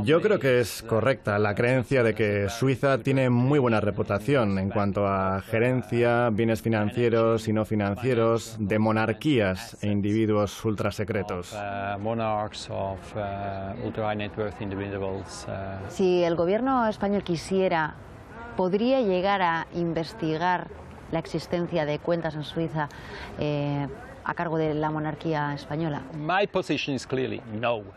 Yo creo que es correcta la creencia de que Suiza tiene muy buena reputación en cuanto a gerencia, bienes financieros y no financieros, de monarquías e individuos ultrasecretos. Si el gobierno español quisiera, ¿podría llegar a investigar la existencia de cuentas en Suiza a cargo de la monarquía española?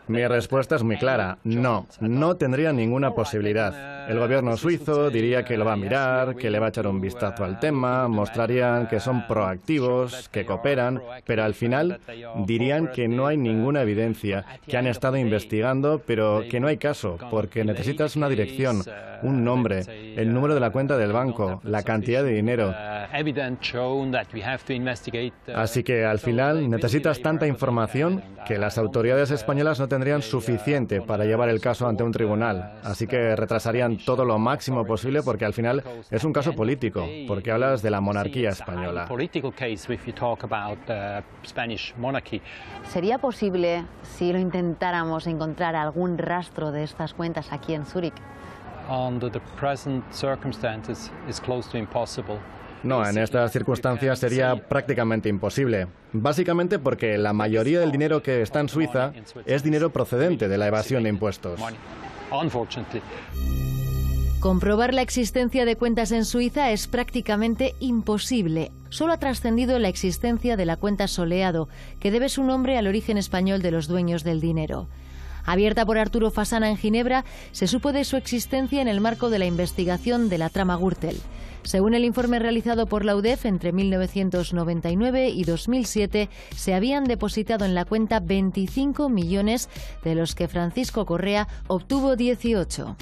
Mi respuesta es muy clara, no, no tendría ninguna posibilidad. El gobierno suizo diría que lo va a mirar, que le va a echar un vistazo al tema, mostrarían que son proactivos, que cooperan, pero al final dirían que no hay ninguna evidencia, que han estado investigando, pero que no hay caso, porque necesitas una dirección, un nombre, el número de la cuenta del banco, la cantidad de dinero. Así que al final necesitas tanta información que las autoridades españolas no tendrían suficiente para llevar el caso ante un tribunal. Así que retrasarían todo lo máximo posible porque al final es un caso político, porque hablas de la monarquía española. ¿Sería posible, si lo intentáramos, encontrar algún rastro de estas cuentas aquí en Zúrich? No, en estas circunstancias sería prácticamente imposible. Básicamente porque la mayoría del dinero que está en Suiza es dinero procedente de la evasión de impuestos. Comprobar la existencia de cuentas en Suiza es prácticamente imposible. Solo ha trascendido la existencia de la cuenta Soleado, que debe su nombre al origen español de los dueños del dinero. Abierta por Arturo Fasana en Ginebra, se supo de su existencia en el marco de la investigación de la trama Gürtel. Según el informe realizado por la UDEF, entre 1999 y 2007 se habían depositado en la cuenta 25 millones, de los que Francisco Correa obtuvo 18.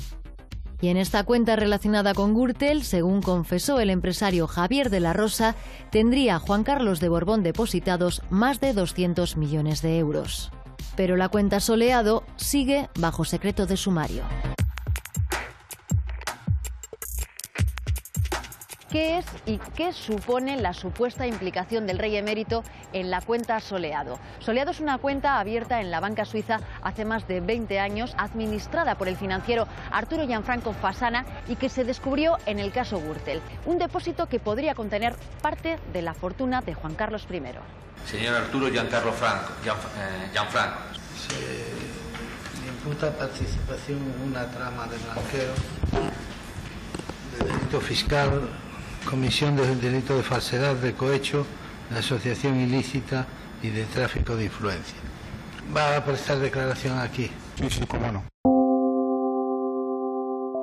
Y en esta cuenta relacionada con Gürtel, según confesó el empresario Javier de la Rosa, tendría Juan Carlos de Borbón depositados más de 200 millones de euros. Pero la cuenta Soleado sigue bajo secreto de sumario. ¿Qué es y qué supone la supuesta implicación del rey emérito en la cuenta Soleado? Soleado es una cuenta abierta en la banca suiza hace más de 20 años, administrada por el financiero Arturo Gianfranco Fasana y que se descubrió en el caso Gürtel. Un depósito que podría contener parte de la fortuna de Juan Carlos I. Señor Arturo Gianfranco. Se le imputa participación en una trama de blanqueo, de delito fiscal, comisión del delito de falsedad, de cohecho, de asociación ilícita y de tráfico de influencia. ¿Va a prestar declaración aquí? Sí, cómo no.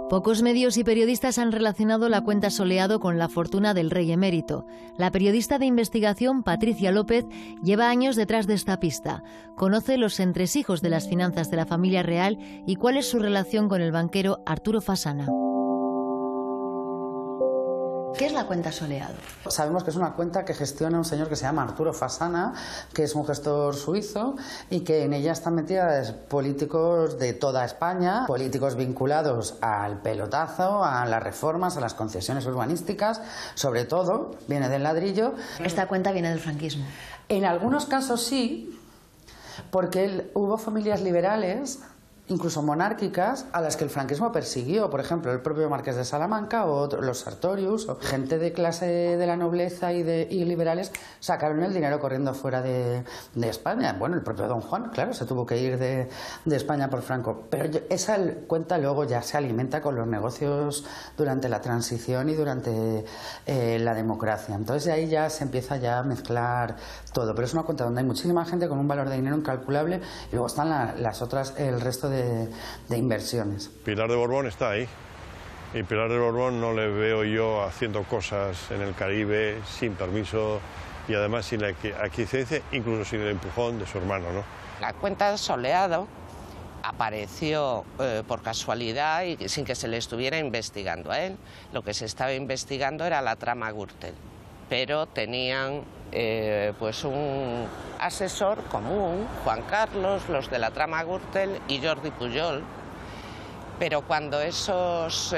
Pocos medios y periodistas han relacionado la cuenta Soleado con la fortuna del rey emérito. La periodista de investigación Patricia López lleva años detrás de esta pista. Conoce los entresijos de las finanzas de la familia real y cuál es su relación con el banquero Arturo Fasana. ¿Qué es la cuenta Soleado? Sabemos que es una cuenta que gestiona un señor que se llama Arturo Fasana, que es un gestor suizo y que en ella están metidos políticos de toda España, políticos vinculados al pelotazo, a las reformas, a las concesiones urbanísticas, sobre todo, viene del ladrillo. Esta cuenta viene del franquismo. En algunos casos sí, porque hubo familias liberales, incluso monárquicas, a las que el franquismo persiguió, por ejemplo, el propio Marqués de Salamanca o los Sartorius, o gente de clase de la nobleza y liberales sacaron el dinero corriendo fuera de España. Bueno, el propio Don Juan, claro, se tuvo que ir de España por Franco. Pero esa cuenta luego ya se alimenta con los negocios durante la transición y durante la democracia. Entonces de ahí ya se empieza ya a mezclar todo. Pero es una cuenta donde hay muchísima gente con un valor de dinero incalculable y luego están las otras, el resto de inversiones. Pilar de Borbón está ahí y Pilar de Borbón no le veo yo haciendo cosas en el Caribe sin permiso y además sin la aquiescencia, incluso sin el empujón de su hermano, ¿no? La cuenta de Soleado apareció por casualidad y sin que se le estuviera investigando a él. Lo que se estaba investigando era la trama Gürtel, pero tenían pues un asesor común, Juan Carlos, los de la trama Gürtel y Jordi Pujol, pero cuando esos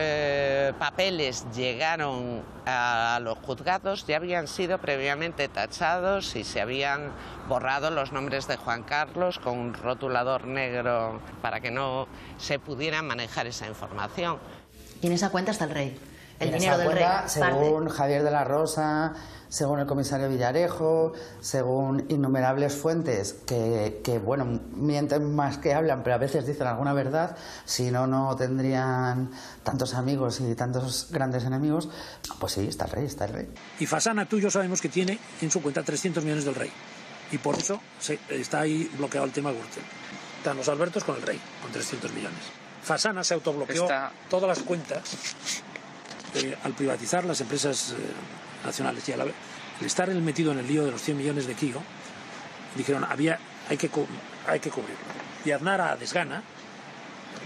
papeles llegaron a los juzgados ya habían sido previamente tachados y se habían borrado los nombres de Juan Carlos con un rotulador negro para que no se pudiera manejar esa información. Y en esa cuenta está el rey, el en dinero esa del cuenta, rey. Según Javier de la Rosa, según el comisario Villarejo, según innumerables fuentes que bueno, mienten más que hablan, pero a veces dicen alguna verdad, si no, no tendrían tantos amigos y tantos grandes enemigos. Pues sí, está el rey, está el rey. Y Fasana, tú y yo sabemos que tiene en su cuenta 300 millones del rey. Y por eso está ahí bloqueado el tema Gürtel. Están los Albertos con el rey, con 300 millones. Fasana se autobloqueó todas las cuentas al privatizar las empresas nacionales y al estar él metido en el lío de los 100 millones de Kio, dijeron hay que cubrirlo. Y Aznar a desgana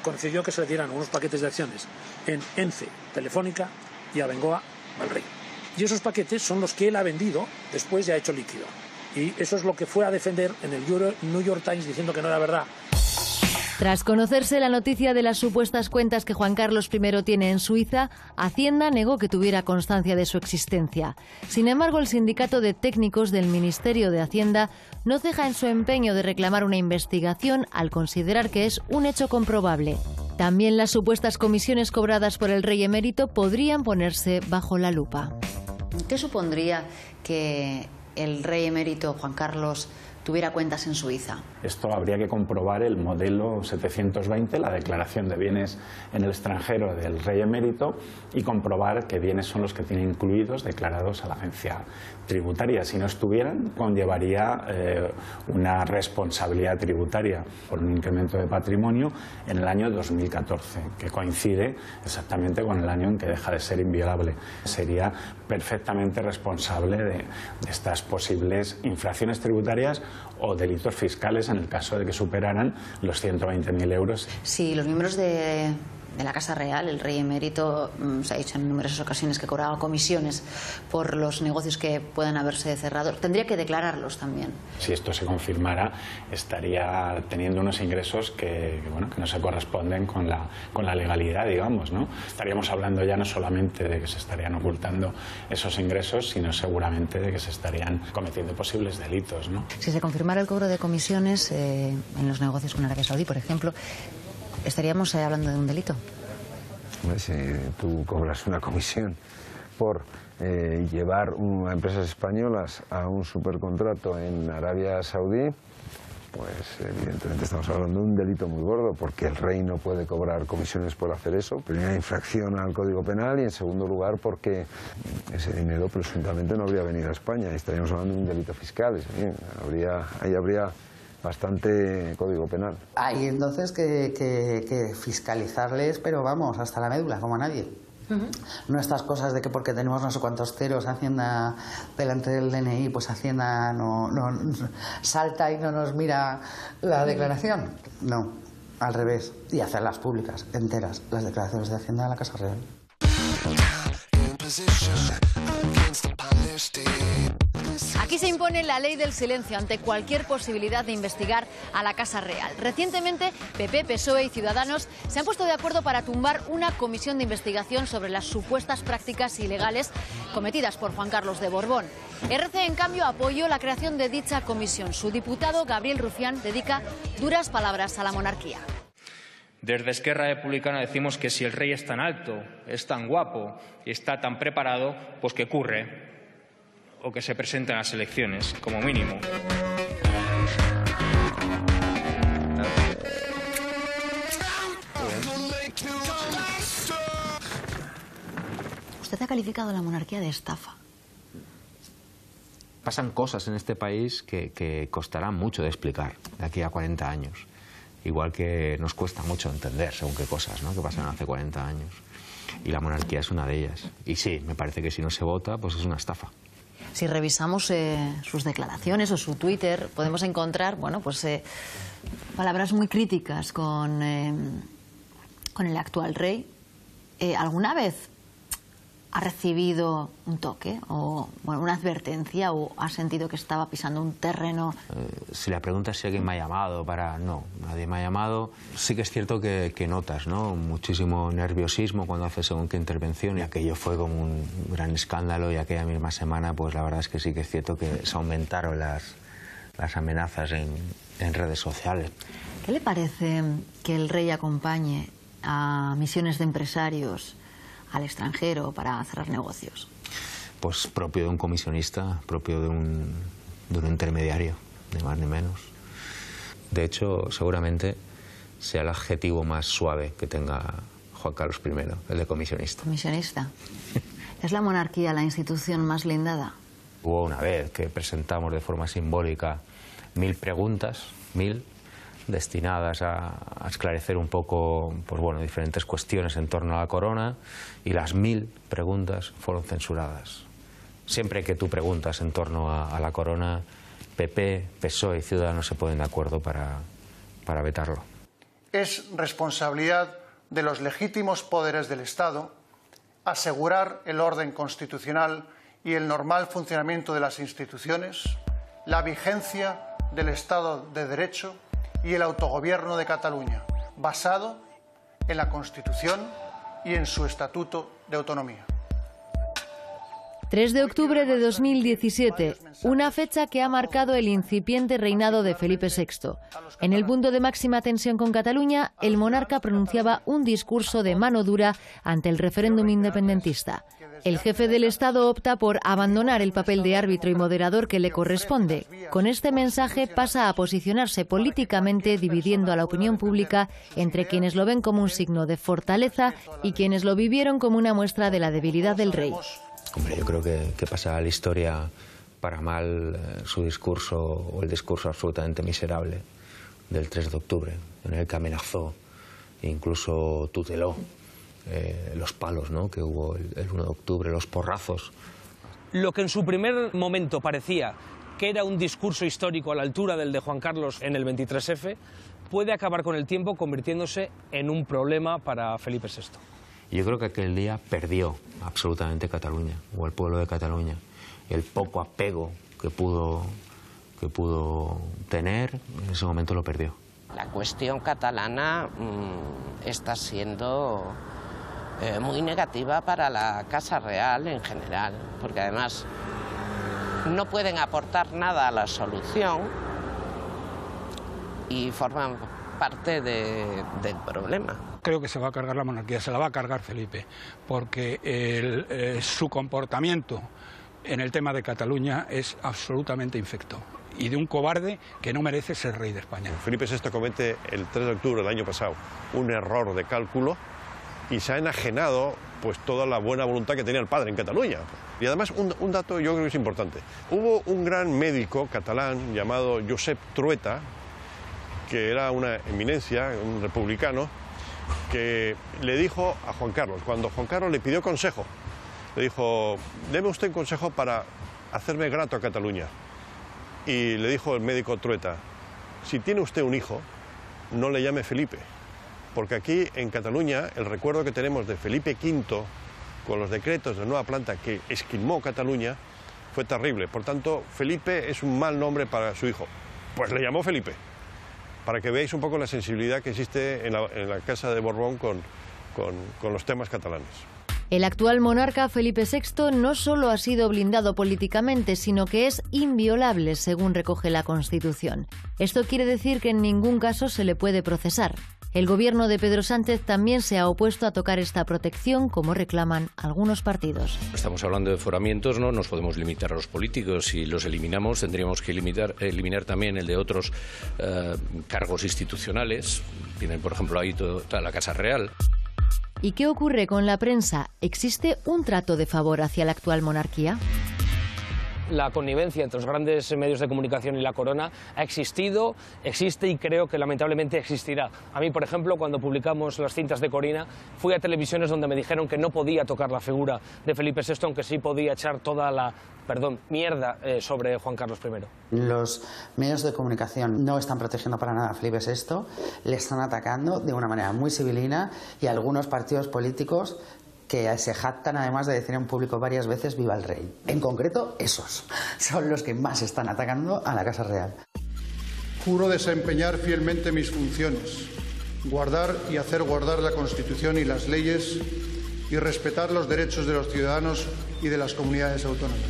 concedió que se le dieran unos paquetes de acciones en ENCE, Telefónica y Abengoa al rey. Y esos paquetes son los que él ha vendido después y ha hecho líquido. Y eso es lo que fue a defender en el New York Times diciendo que no era verdad. Tras conocerse la noticia de las supuestas cuentas que Juan Carlos I tiene en Suiza, Hacienda negó que tuviera constancia de su existencia. Sin embargo, el sindicato de técnicos del Ministerio de Hacienda no ceja en su empeño de reclamar una investigación al considerar que es un hecho comprobable. También las supuestas comisiones cobradas por el rey emérito podrían ponerse bajo la lupa. ¿Qué supondría que el rey emérito Juan Carlos tuviera cuentas en Suiza? Esto habría que comprobar el modelo 720, la declaración de bienes en el extranjero del rey emérito, y comprobar qué bienes son los que tiene incluidos, declarados a la agencia tributaria. Si no estuvieran, conllevaría una responsabilidad tributaria por un incremento de patrimonio en el año 2014, que coincide exactamente con el año en que deja de ser inviolable. Sería perfectamente responsable de estas posibles infracciones tributarias o delitos fiscales en el caso de que superaran los 120.000 euros. Si los miembros de la Casa Real. El rey emérito se ha dicho en numerosas ocasiones que cobraba comisiones por los negocios que puedan haberse cerrado. Tendría que declararlos también. Si esto se confirmara, estaría teniendo unos ingresos que no se corresponden con la legalidad, digamos, ¿no? Estaríamos hablando ya no solamente de que se estarían ocultando esos ingresos, sino seguramente de que se estarían cometiendo posibles delitos, ¿no? Si se confirmara el cobro de comisiones en los negocios con Arabia Saudí, por ejemplo, ¿estaríamos hablando de un delito? Si tú cobras una comisión por llevar a empresas españolas a un supercontrato en Arabia Saudí, pues evidentemente estamos hablando de un delito muy gordo, porque el rey no puede cobrar comisiones por hacer eso. Primera infracción al Código Penal, y en segundo lugar porque ese dinero presuntamente no habría venido a España, y estaríamos hablando de un delito fiscal. Ahí habría bastante Código Penal. Hay entonces que fiscalizarles, pero vamos, hasta la médula, como a nadie. No estas cosas de que porque tenemos no sé cuántos ceros Hacienda delante del DNI, pues Hacienda no salta y no nos mira la declaración. No, al revés. Y hacerlas públicas, enteras, las declaraciones de Hacienda de la Casa Real. Aquí se impone la ley del silencio ante cualquier posibilidad de investigar a la Casa Real. Recientemente, PP, PSOE y Ciudadanos se han puesto de acuerdo para tumbar una comisión de investigación sobre las supuestas prácticas ilegales cometidas por Juan Carlos de Borbón. RC, en cambio, apoyó la creación de dicha comisión. Su diputado, Gabriel Rufián, dedica duras palabras a la monarquía. Desde Esquerra Republicana decimos que si el rey es tan alto, es tan guapo y está tan preparado, pues que curre o que se presente en las elecciones, como mínimo. Usted ha calificado a la monarquía de estafa. Pasan cosas en este país que costarán mucho de explicar de aquí a 40 años. Igual que nos cuesta mucho entender según qué cosas, ¿no?, que pasaron hace 40 años. Y la monarquía es una de ellas. Y sí, me parece que si no se vota, pues es una estafa. Si revisamos sus declaraciones o su Twitter, podemos encontrar, bueno, pues palabras muy críticas con el actual rey. ¿Alguna vez ha recibido un toque o una advertencia o ha sentido que estaba pisando un terreno? Si la pregunta es si alguien me ha llamado No, nadie me ha llamado. Sí que es cierto que notas, ¿no?, muchísimo nerviosismo cuando haces según qué intervención, y aquello fue como un gran escándalo, y aquella misma semana pues la verdad es que sí que es cierto que se aumentaron las amenazas en redes sociales. ¿Qué le parece que el rey acompañe a misiones de empresarios al extranjero para cerrar negocios? Pues propio de un comisionista, propio de un intermediario, ni más ni menos. De hecho, seguramente sea el adjetivo más suave que tenga Juan Carlos I, el de comisionista. ¿Comisionista? ¿Es la monarquía la institución más blindada? Hubo una vez que presentamos de forma simbólica 1000 preguntas, 1000, destinadas a esclarecer un poco, pues bueno, diferentes cuestiones en torno a la corona, y las 1000 preguntas fueron censuradas. Siempre que tú preguntas en torno a la corona, PP, PSOE y Ciudadanos se ponen de acuerdo para vetarlo. Es responsabilidad de los legítimos poderes del Estado asegurar el orden constitucional y el normal funcionamiento de las instituciones, la vigencia del Estado de Derecho y el autogobierno de Cataluña, basado en la Constitución y en su Estatuto de Autonomía. 3 de octubre de 2017, una fecha que ha marcado el incipiente reinado de Felipe VI. En el punto de máxima tensión con Cataluña, el monarca pronunciaba un discurso de mano dura ante el referéndum independentista. El jefe del Estado opta por abandonar el papel de árbitro y moderador que le corresponde. Con este mensaje pasa a posicionarse políticamente, dividiendo a la opinión pública entre quienes lo ven como un signo de fortaleza y quienes lo vivieron como una muestra de la debilidad del rey. Hombre, yo creo que pasa a la historia para mal su discurso, o el discurso absolutamente miserable del 3 de octubre, en el que amenazó e incluso tuteló los palos, ¿no?, que hubo el 1 de octubre, los porrazos. Lo que en su primer momento parecía que era un discurso histórico a la altura del de Juan Carlos en el 23F, puede acabar con el tiempo convirtiéndose en un problema para Felipe VI. Yo creo que aquel día perdió absolutamente Cataluña, o el pueblo de Cataluña. El poco apego que pudo tener, en ese momento lo perdió. La cuestión catalana está siendo muy negativa para la Casa Real en general, porque además no pueden aportar nada a la solución y forman parte del problema. Creo que se va a cargar la monarquía, se la va a cargar Felipe, porque su comportamiento en el tema de Cataluña es absolutamente infecto y de un cobarde que no merece ser rey de España. Felipe VI comete el 3 de octubre del año pasado un error de cálculo y se ha enajenado pues toda la buena voluntad que tenía el padre en Cataluña. Y además un dato yo creo que es importante. Hubo un gran médico catalán llamado Josep Trueta, que era una eminencia, un republicano, que le dijo a Juan Carlos, cuando Juan Carlos le pidió consejo, le dijo, deme usted un consejo para hacerme grato a Cataluña. Y le dijo el médico Trueta, si tiene usted un hijo, no le llame Felipe, porque aquí en Cataluña el recuerdo que tenemos de Felipe V con los decretos de nueva planta que esquilmó Cataluña fue terrible. Por tanto, Felipe es un mal nombre para su hijo. Pues le llamó Felipe, para que veáis un poco la sensibilidad que existe en la Casa de Borbón con los temas catalanes. El actual monarca Felipe VI no solo ha sido blindado políticamente, sino que es inviolable, según recoge la Constitución. Esto quiere decir que en ningún caso se le puede procesar. El gobierno de Pedro Sánchez también se ha opuesto a tocar esta protección, como reclaman algunos partidos. Estamos hablando de aforamientos, no nos podemos limitar a los políticos. Si los eliminamos, tendríamos que eliminar también el de otros cargos institucionales. Tienen, por ejemplo, ahí toda la Casa Real. ¿Y qué ocurre con la prensa? ¿Existe un trato de favor hacia la actual monarquía? La connivencia entre los grandes medios de comunicación y la corona ha existido, existe y creo que lamentablemente existirá. A mí, por ejemplo, cuando publicamos las cintas de Corina, fui a televisiones donde me dijeron que no podía tocar la figura de Felipe VI, aunque sí podía echar toda la mierda sobre Juan Carlos I. Los medios de comunicación no están protegiendo para nada a Felipe VI, le están atacando de una manera muy civilina y algunos partidos políticos que se jactan además de decir en público varias veces viva el rey. En concreto, esos son los que más están atacando a la Casa Real. Juro desempeñar fielmente mis funciones, guardar y hacer guardar la Constitución y las leyes y respetar los derechos de los ciudadanos y de las comunidades autónomas.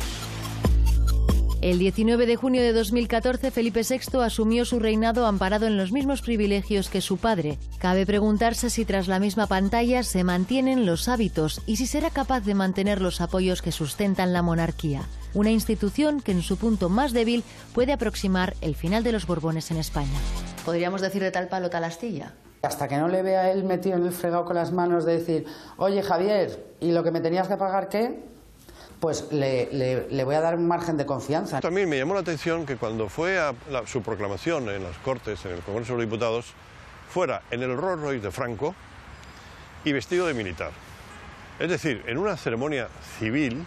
El 19 de junio de 2014, Felipe VI asumió su reinado amparado en los mismos privilegios que su padre. Cabe preguntarse si tras la misma pantalla se mantienen los hábitos y si será capaz de mantener los apoyos que sustentan la monarquía. Una institución que en su punto más débil puede aproximar el final de los Borbones en España. ¿Podríamos decir de tal palo tal astilla? Hasta que no le vea él metido en el fregado con las manos de decir, oye Javier, ¿y lo que me tenías que pagar qué? Pues le voy a dar un margen de confianza. También me llamó la atención que cuando fue a su proclamación en las Cortes, en el Congreso de los Diputados, fuera en el Rolls Royce de Franco y vestido de militar. Es decir, en una ceremonia civil,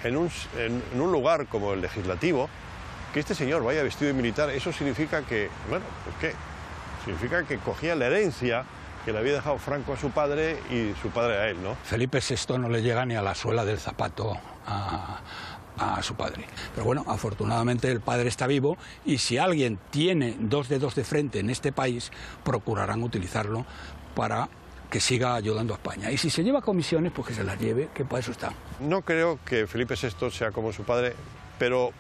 en un lugar como el Legislativo, que este señor vaya vestido de militar, eso significa que, bueno, pues ¿qué? Significa que cogía la herencia que le había dejado Franco a su padre y su padre a él, ¿no? Felipe VI no le llega ni a la suela del zapato a su padre. Pero bueno, afortunadamente el padre está vivo y si alguien tiene dos dedos de frente en este país, procurarán utilizarlo para que siga ayudando a España. Y si se lleva comisiones, pues que se las lleve, que para eso está. No creo que Felipe VI sea como su padre, pero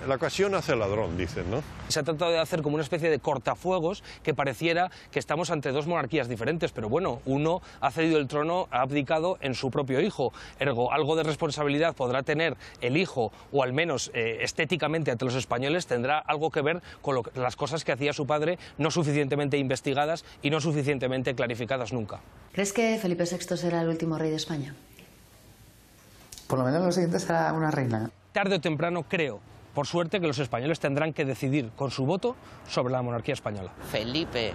la ocasión hace al ladrón, dicen, ¿no? Se ha tratado de hacer como una especie de cortafuegos que pareciera que estamos ante dos monarquías diferentes, pero bueno, uno ha cedido el trono, ha abdicado en su propio hijo. Ergo, algo de responsabilidad podrá tener el hijo, o al menos estéticamente ante los españoles, tendrá algo que ver con las cosas que hacía su padre, no suficientemente investigadas y no suficientemente clarificadas nunca. ¿Crees que Felipe VI será el último rey de España? Por lo menos lo siguiente será una reina. Tarde o temprano creo, por suerte, que los españoles tendrán que decidir con su voto sobre la monarquía española. Felipe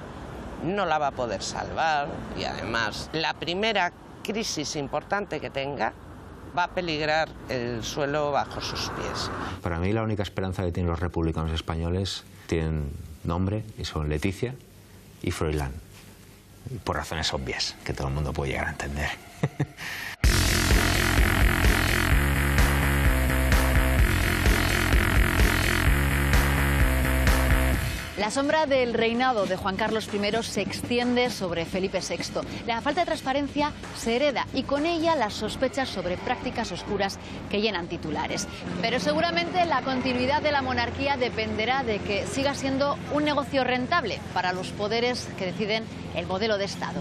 no la va a poder salvar y además la primera crisis importante que tenga va a peligrar el suelo bajo sus pies. Para mí la única esperanza que tienen los republicanos españoles tienen nombre y son Leticia y Froilán. Por razones obvias que todo el mundo puede llegar a entender. La sombra del reinado de Juan Carlos I se extiende sobre Felipe VI. La falta de transparencia se hereda y con ella las sospechas sobre prácticas oscuras que llenan titulares. Pero seguramente la continuidad de la monarquía dependerá de que siga siendo un negocio rentable para los poderes que deciden el modelo de Estado.